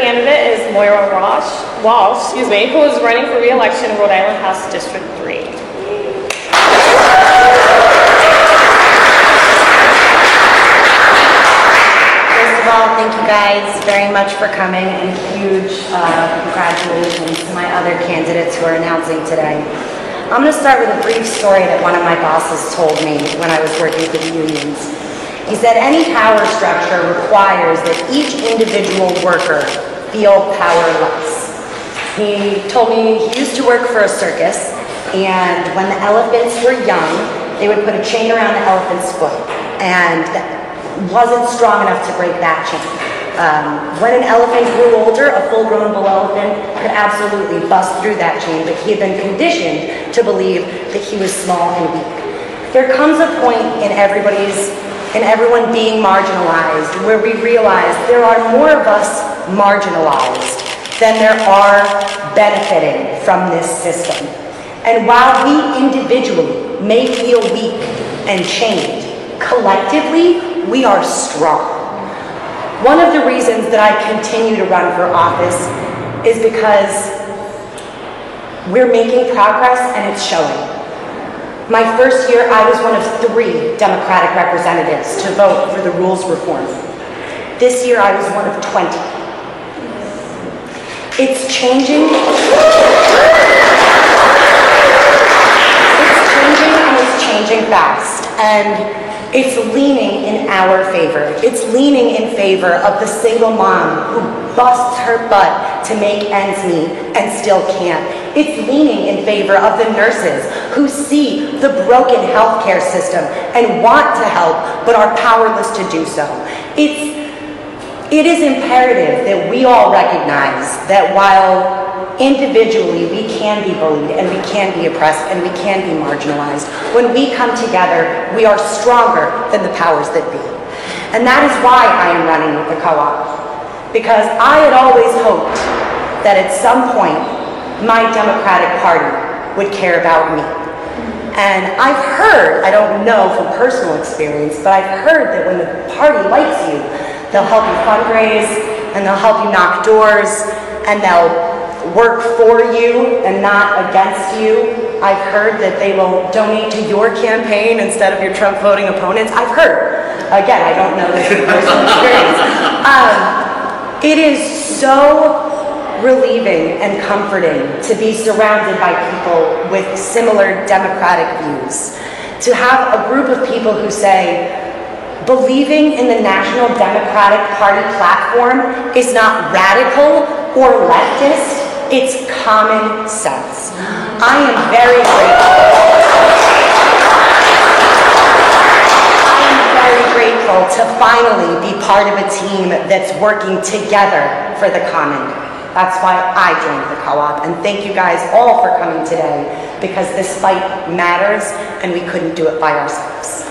candidate is Moira Walsh, who is running for re-election in Rhode Island House District 3. Thank you guys very much for coming, and huge congratulations to my other candidates who are announcing today. I'm going to start with a brief story that one of my bosses told me when I was working for the unions. He said any power structure requires that each individual worker feel powerless. He told me he used to work for a circus, and when the elephants were young, they would put a chain around the elephant's foot, and wasn't strong enough to break that chain. When an elephant grew older, a full-grown bull elephant could absolutely bust through that chain, but he had been conditioned to believe that he was small and weak. There comes a point in everyone being marginalized where we realize there are more of us marginalized than there are benefiting from this system. And while we individually may feel weak and chained, collectively, we are strong. One of the reasons that I continue to run for office is because we're making progress and it's showing. My first year, I was one of 3 Democratic representatives to vote for the rules reform. This year, I was one of 20. It's changing. It's changing and it's changing fast. And it's leaning in our favor. It's leaning in favor of the single mom who busts her butt to make ends meet and still can't. It's leaning in favor of the nurses who see the broken healthcare system and want to help but are powerless to do so. It is imperative that we all recognize that while individually we can be bullied and we can be oppressed and we can be marginalized, when we come together, we are stronger than the powers that be. And that is why I am running with the co-op. Because I had always hoped that at some point, my Democratic Party would care about me. And I've heard, I don't know from personal experience, but I've heard that when the party likes you, they'll help you fundraise, and they'll help you knock doors, and they'll work for you and not against you. I've heard that they will donate to your campaign instead of your Trump voting opponents. I've heard. Again, I don't know this from personal experience. It is so relieving and comforting to be surrounded by people with similar democratic views. To have a group of people who say, believing in the National Democratic Party platform is not radical or leftist, it's common sense. I am very grateful to finally be part of a team that's working together for the common. That's why I joined the co-op, and thank you guys all for coming today, because this fight matters and we couldn't do it by ourselves.